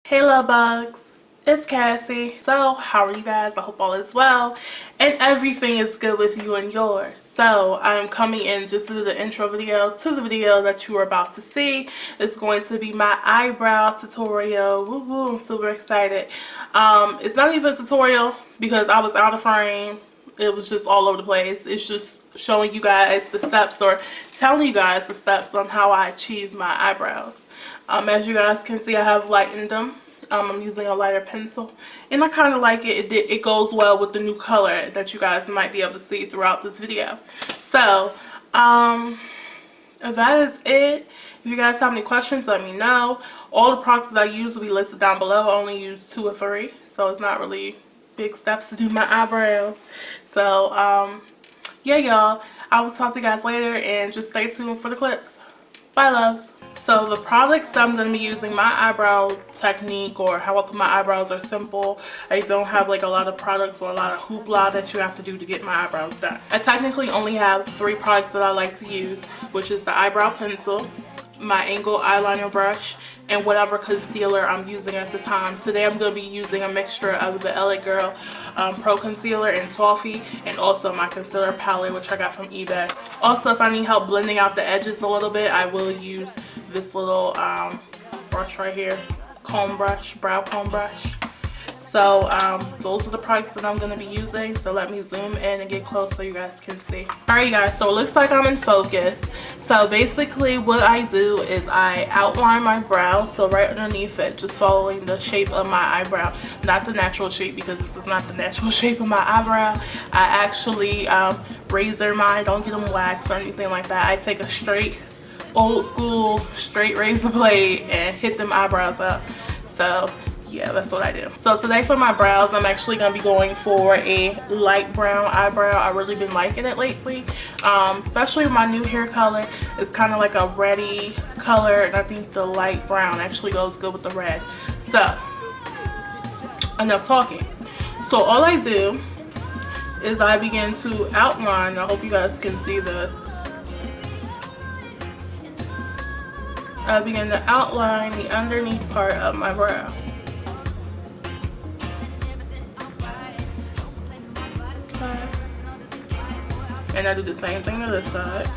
Hey love bugs, it's Cassie. So how are you guys? I hope all is well and everything is good with you and yours. So I'm coming in just to do the intro video to the video that you are about to see. It's going to be my eyebrow tutorial. Woo woo, I'm super excited. It's not even a tutorial because I was out of frame. It was just all over the place. It's just showing you guys the steps, or telling you guys the steps on how I achieve my eyebrows. As you guys can see, I have lightened them. I'm using a lighter pencil, and I kind of like it. It goes well with the new color that you guys might be able to see throughout this video. So that is it. If you guys have any questions, let me know. All the products that I use will be listed down below. I only use 2 or 3, so it's not really big steps to do my eyebrows. So yeah, y'all, I will talk to you guys later, and just stay tuned for the clips. Bye loves. So the products that I'm going to be using, my eyebrow technique, or how I put my eyebrows, are simple. I don't have like a lot of products or a lot of hoopla that you have to do to get my eyebrows done. I technically only have 3 products that I like to use, which is the eyebrow pencil, my angled eyeliner brush, and whatever concealer I'm using at the time. Today I'm going to be using a mixture of the LA Girl Pro Concealer and Toffee, and also my concealer palette, which I got from eBay. Also, if I need help blending out the edges a little bit, I will use this little brush right here, comb brush, brow comb brush. So those are the products that I'm going to be using. So let me zoom in and get close so you guys can see. Alright guys, so it looks like I'm in focus. So basically what I do is I outline my brow, so right underneath it, just following the shape of my eyebrow. Not the natural shape, because this is not the natural shape of my eyebrow. I actually razor mine, don't get them waxed or anything like that. I take a straight, old school, straight razor blade and hit them eyebrows up. So yeah, that's what I do. So today for my brows, I'm actually going to be going for a light brown eyebrow. I've really been liking it lately, especially with my new hair color. It's kind of like a reddy color, and I think the light brown actually goes good with the red. So enough talking. So all I do is I begin to outline. I hope you guys can see this. I begin to outline the underneath part of my brow. And I do the same thing to this side.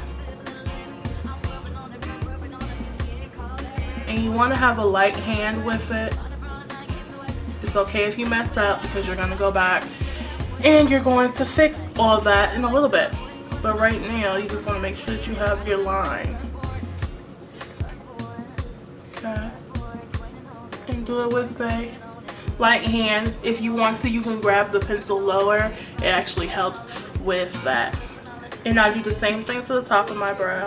And you want to have a light hand with it. It's okay if you mess up, because you're going to go back and you're going to fix all that in a little bit. But right now, you just want to make sure that you have your line. Okay. And do it with a light hand. If you want to, you can grab the pencil lower. It actually helps with that. And I do the same thing to the top of my brow.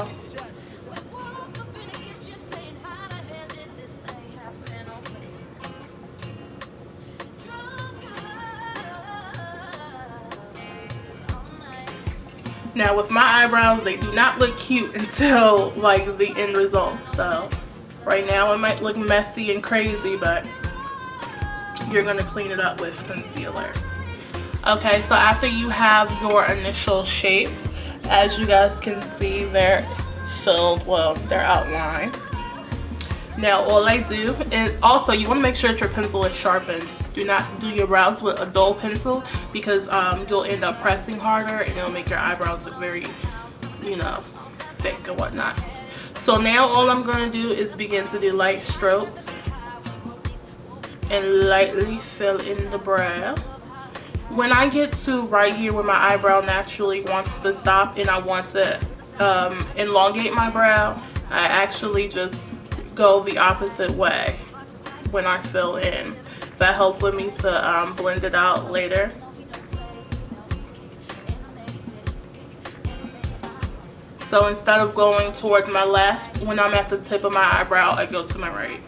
Now with my eyebrows, they do not look cute until like the end result. So right now it might look messy and crazy, but you're going to clean it up with concealer. Okay, so after you have your initial shape, as you guys can see, they're filled, well, they're outlined. Now all I do is, also you want to make sure that your pencil is sharpened. Do not do your brows with a dull pencil, because you'll end up pressing harder and it'll make your eyebrows look very, you know, thick and whatnot. So now all I'm going to do is begin to do light strokes and lightly fill in the brow. When I get to right here where my eyebrow naturally wants to stop and I want to elongate my brow, I actually just go the opposite way when I fill in. That helps with me to blend it out later. So instead of going towards my left, when I'm at the tip of my eyebrow, I go to my right.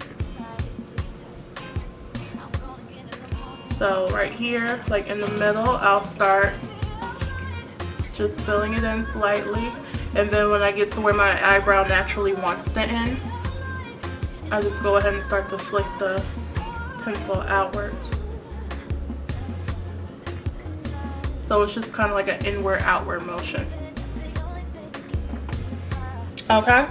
So right here, like in the middle, I'll start just filling it in slightly. And then when I get to where my eyebrow naturally wants to end, I just go ahead and start to flick the pencil outwards. So it's just kind of like an inward-outward motion. Okay,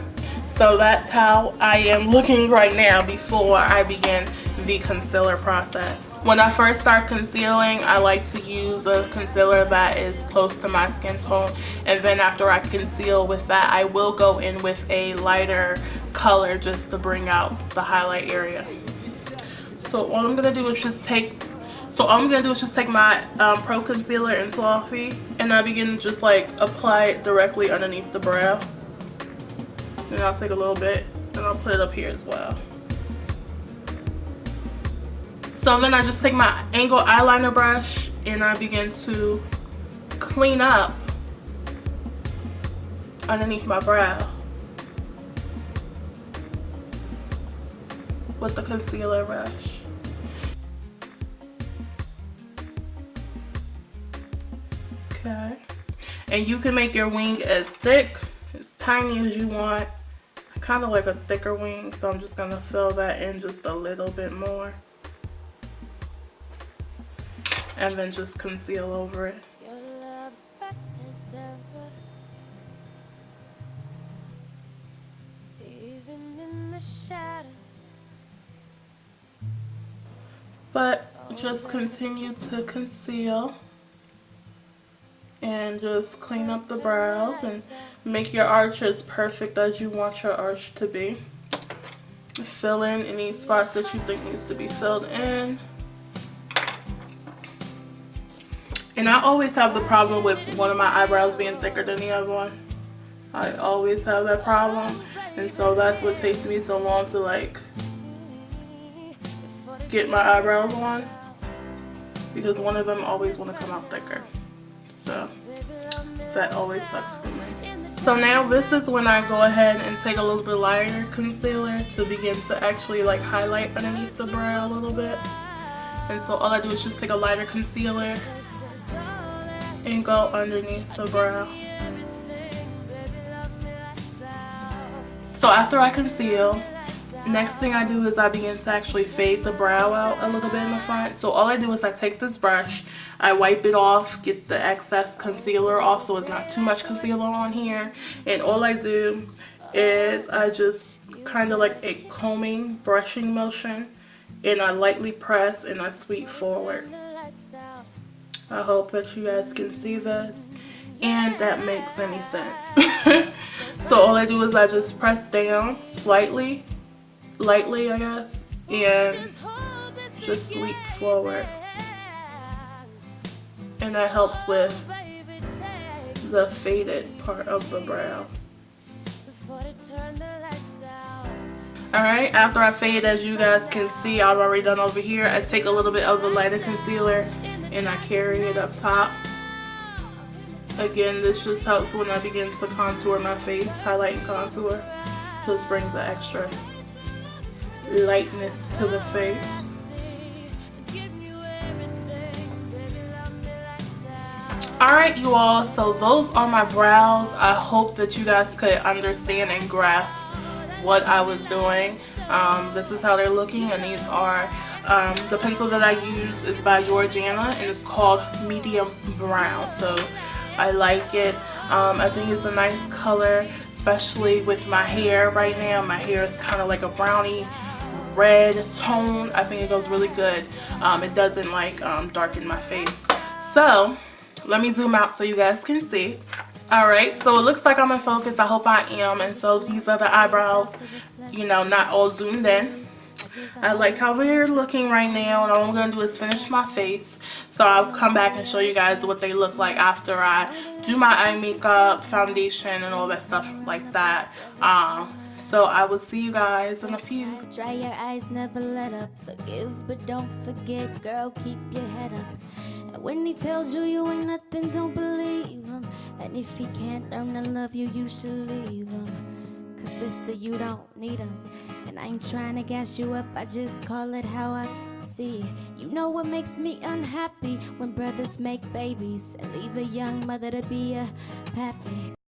so that's how I am looking right now before I begin the concealer process. When I first start concealing, I like to use a concealer that is close to my skin tone, and then after I conceal with that, I will go in with a lighter color just to bring out the highlight area. So all I'm gonna do is just take my Pro Concealer in Fluffy, and I begin to just like apply it directly underneath the brow. Then I'll take a little bit and I'll put it up here as well. So then I just take my angle eyeliner brush and I begin to clean up underneath my brow with the concealer brush. Okay. And you can make your wing as thick, as tiny as you want. I kind of like a thicker wing, so I'm just going to fill that in just a little bit more. And then just conceal over it. But just continue to conceal and just clean up the brows and make your arch as perfect as you want your arch to be. Fill in any spots that you think needs to be filled in. And I always have the problem with one of my eyebrows being thicker than the other one. I always have that problem, and so that's what takes me so long to like get my eyebrows on, because one of them always want to come out thicker. So that always sucks for me. So now this is when I go ahead and take a little bit lighter concealer to begin to actually like highlight underneath the brow a little bit. And so all I do is just take a lighter concealer and go underneath the brow. So after I conceal, next thing I do is I begin to actually fade the brow out a little bit in the front. So all I do is I take this brush, I wipe it off, get the excess concealer off so it's not too much concealer on here. And all I do is I just kind of like a combing, brushing motion, and I lightly press and I sweep forward. I hope that you guys can see this and that makes any sense. So all I do is I just press down slightly, lightly I guess, and just sweep forward. And that helps with the faded part of the brow. Alright, after I fade, as you guys can see, I've already done over here, I take a little bit of the lighter concealer and I carry it up top. Again, this just helps when I begin to contour my face, highlight and contour. Just brings an extra lightness to the face. Alright you all, so those are my brows. I hope that you guys could understand and grasp what I was doing. This is how they're looking, and these are the pencil that I use is by Georgiana and it's called medium brown. So I like it. I think it's a nice color, especially with my hair right now. My hair is kind of like a brownie red tone. I think it goes really good. It doesn't like darken my face. So let me zoom out so you guys can see. Alright, so it looks like I'm in focus. I hope I am. And so these are the eyebrows, you know, not all zoomed in. I like how they're looking right now, and all I'm going to do is finish my face. So I'll come back and show you guys what they look like after I do my eye makeup, foundation, and all that stuff like that. So I will see you guys in a few. Dry your eyes, never let up. Forgive, but don't forget, girl, keep your head up. And when he tells you you ain't nothing, don't believe him. And if he can't learn to love you, you should leave him. Cause sister, you don't need him. And I ain't trying to gas you up, I just call it how I see it. You know what makes me unhappy? When brothers make babies and leave a young mother to be a pappy.